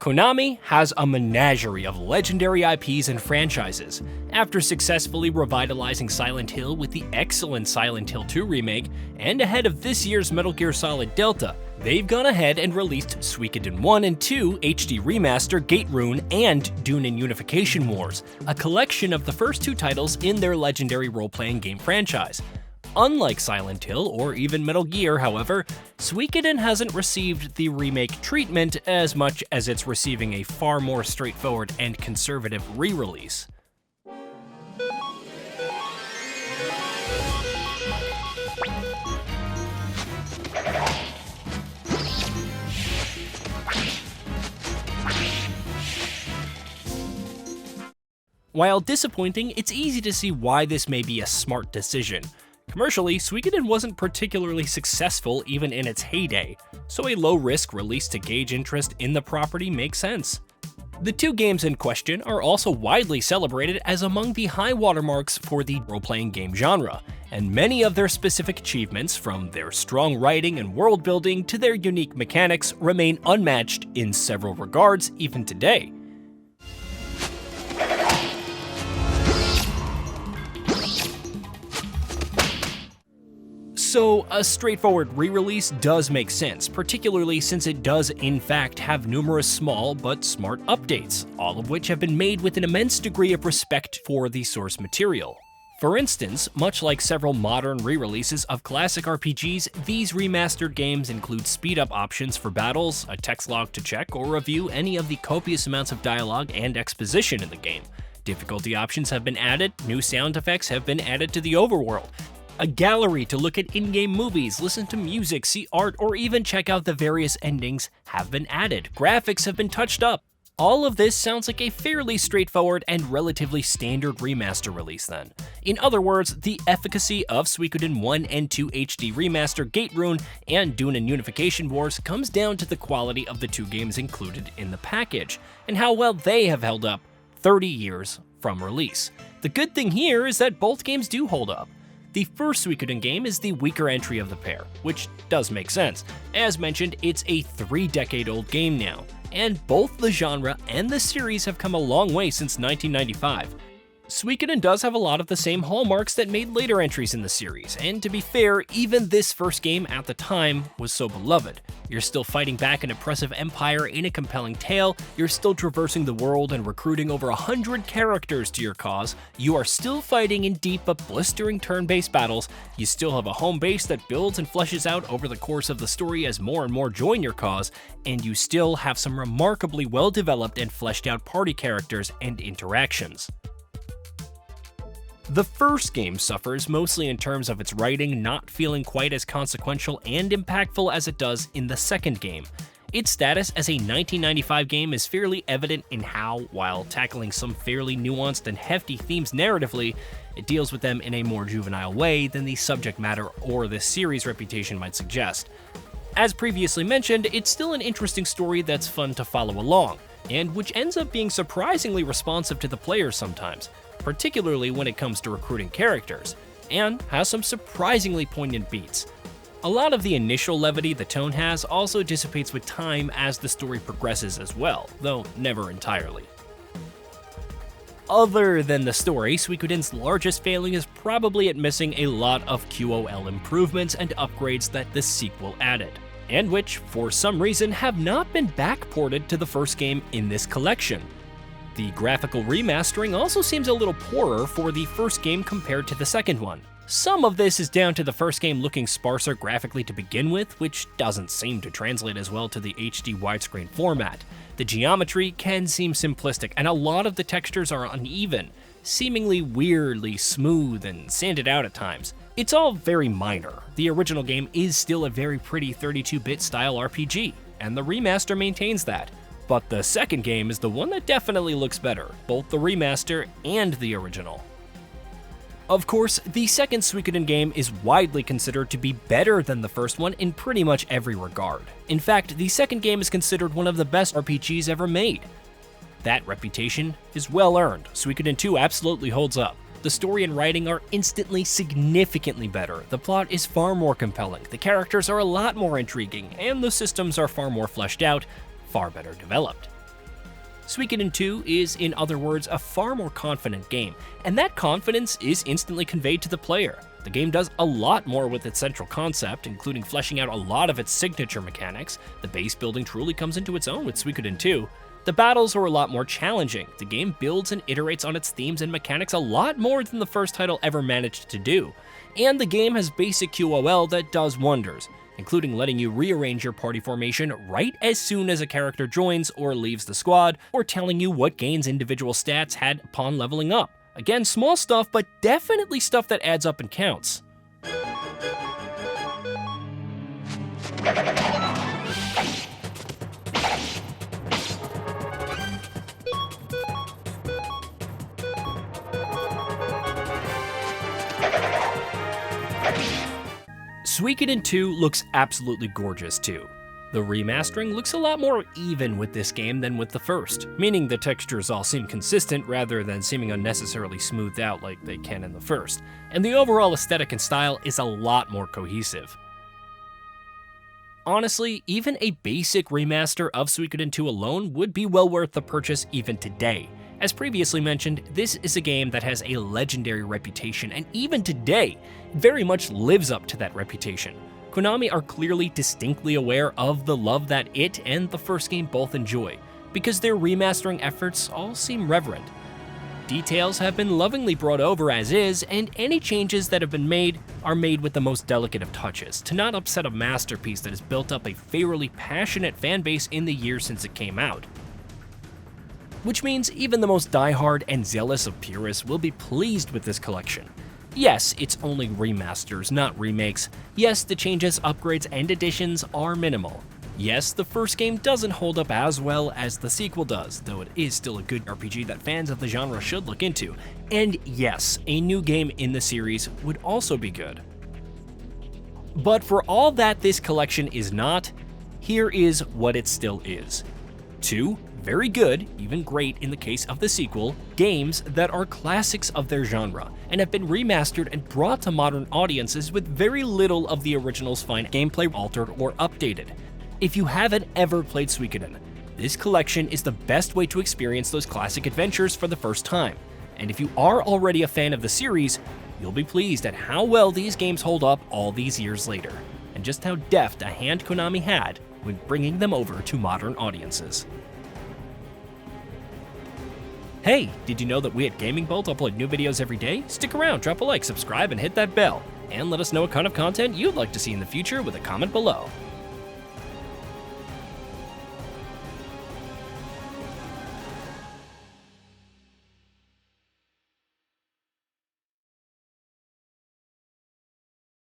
Konami has a menagerie of legendary IPs and franchises. After successfully revitalizing Silent Hill with the excellent Silent Hill II remake, and ahead of this year's Metal Gear Solid Delta, they've gone ahead and released Suikoden I and II HD Remaster, Gate Rune, and Dune and Unification Wars, a collection of the first two titles in their legendary role-playing game franchise. Unlike Silent Hill or even Metal Gear, however, Suikoden hasn't received the remake treatment as much as it's receiving a far more straightforward and conservative re-release. While disappointing, it's easy to see why this may be a smart decision. Commercially, Suikoden wasn't particularly successful even in its heyday, so a low-risk release to gauge interest in the property makes sense. The two games in question are also widely celebrated as among the high watermarks for the role-playing game genre, and many of their specific achievements, from their strong writing and world building to their unique mechanics, remain unmatched in several regards even today. So a straightforward re-release does make sense, particularly since it does in fact have numerous small but smart updates, all of which have been made with an immense degree of respect for the source material. For instance, much like several modern re-releases of classic RPGs, these remastered games include speed-up options for battles, a text log to check or review any of the copious amounts of dialogue and exposition in the game. Difficulty options have been added, new sound effects have been added to the overworld, a gallery to look at in-game movies, listen to music, see art, or even check out the various endings have been added. Graphics have been touched up. All of this sounds like a fairly straightforward and relatively standard remaster release then. In other words, the efficacy of Suikoden I and II HD Remaster, Gate Rune, and Dune and Unification Wars comes down to the quality of the two games included in the package, and how well they have held up 30 years from release. The good thing here is that both games do hold up. The first Suikoden game is the weaker entry of the pair, which does make sense. As mentioned, it's a 3-decade-old game now, and both the genre and the series have come a long way since 1995. Suikoden does have a lot of the same hallmarks that made later entries in the series, and to be fair, even this first game at the time was so beloved. You're still fighting back an oppressive empire in a compelling tale, you're still traversing the world and recruiting over 100 characters to your cause, you are still fighting in deep but blistering turn-based battles, you still have a home base that builds and fleshes out over the course of the story as more and more join your cause, and you still have some remarkably well-developed and fleshed out party characters and interactions. The first game suffers mostly in terms of its writing not feeling quite as consequential and impactful as it does in the second game. Its status as a 1995 game is fairly evident in how, while tackling some fairly nuanced and hefty themes narratively, it deals with them in a more juvenile way than the subject matter or the series' reputation might suggest. As previously mentioned, it's still an interesting story that's fun to follow along, and which ends up being surprisingly responsive to the players sometimes, particularly when it comes to recruiting characters, and has some surprisingly poignant beats. A lot of the initial levity the tone has also dissipates with time as the story progresses as well, though never entirely. Other than the story, Suikoden's largest failing is probably at missing a lot of QOL improvements and upgrades that the sequel added, and which, for some reason, have not been backported to the first game in this collection. The graphical remastering also seems a little poorer for the first game compared to the second one. Some of this is down to the first game looking sparser graphically to begin with, which doesn't seem to translate as well to the HD widescreen format. The geometry can seem simplistic, and a lot of the textures are uneven, seemingly weirdly smooth and sanded out at times. It's all very minor. The original game is still a very pretty 32-bit style RPG, and the remaster maintains that. But the second game is the one that definitely looks better, both the remaster and the original. Of course, the second Suikoden game is widely considered to be better than the first one in pretty much every regard. In fact, the second game is considered one of the best RPGs ever made. That reputation is well earned. Suikoden II absolutely holds up. The story and writing are instantly significantly better, the plot is far more compelling, the characters are a lot more intriguing, and the systems are far more fleshed out, far better developed. Suikoden II is, in other words, a far more confident game, and that confidence is instantly conveyed to the player. The game does a lot more with its central concept, including fleshing out a lot of its signature mechanics. The base building truly comes into its own with Suikoden II. The battles are a lot more challenging. The game builds and iterates on its themes and mechanics a lot more than the first title ever managed to do. And the game has basic QOL that does wonders, including letting you rearrange your party formation right as soon as a character joins or leaves the squad, or telling you what gains individual stats had upon leveling up. Again, small stuff, but definitely stuff that adds up and counts. Suikoden II looks absolutely gorgeous too. The remastering looks a lot more even with this game than with the first, meaning the textures all seem consistent rather than seeming unnecessarily smoothed out like they can in the first, and the overall aesthetic and style is a lot more cohesive. Honestly, even a basic remaster of Suikoden II alone would be well worth the purchase even today. As previously mentioned, this is a game that has a legendary reputation, and even today, it very much lives up to that reputation. Konami are clearly distinctly aware of the love that it and the first game both enjoy, because their remastering efforts all seem reverent. Details have been lovingly brought over as is, and any changes that have been made are made with the most delicate of touches, to not upset a masterpiece that has built up a fairly passionate fanbase in the years since it came out. Which means even the most diehard and zealous of purists will be pleased with this collection. Yes, it's only remasters, not remakes. Yes, the changes, upgrades, and additions are minimal. Yes, the first game doesn't hold up as well as the sequel does, though it is still a good RPG that fans of the genre should look into. And yes, a new game in the series would also be good. But for all that this collection is not, here is what it still is. 2 very good, even great in the case of the sequel, games that are classics of their genre, and have been remastered and brought to modern audiences with very little of the original's fine gameplay altered or updated. If you haven't ever played Suikoden, this collection is the best way to experience those classic adventures for the first time. And if you are already a fan of the series, you'll be pleased at how well these games hold up all these years later, and just how deft a hand Konami had when bringing them over to modern audiences. Hey, did you know that we at Gaming Bolt upload new videos every day? Stick around, drop a like, subscribe, and hit that bell. And let us know what kind of content you'd like to see in the future with a comment below.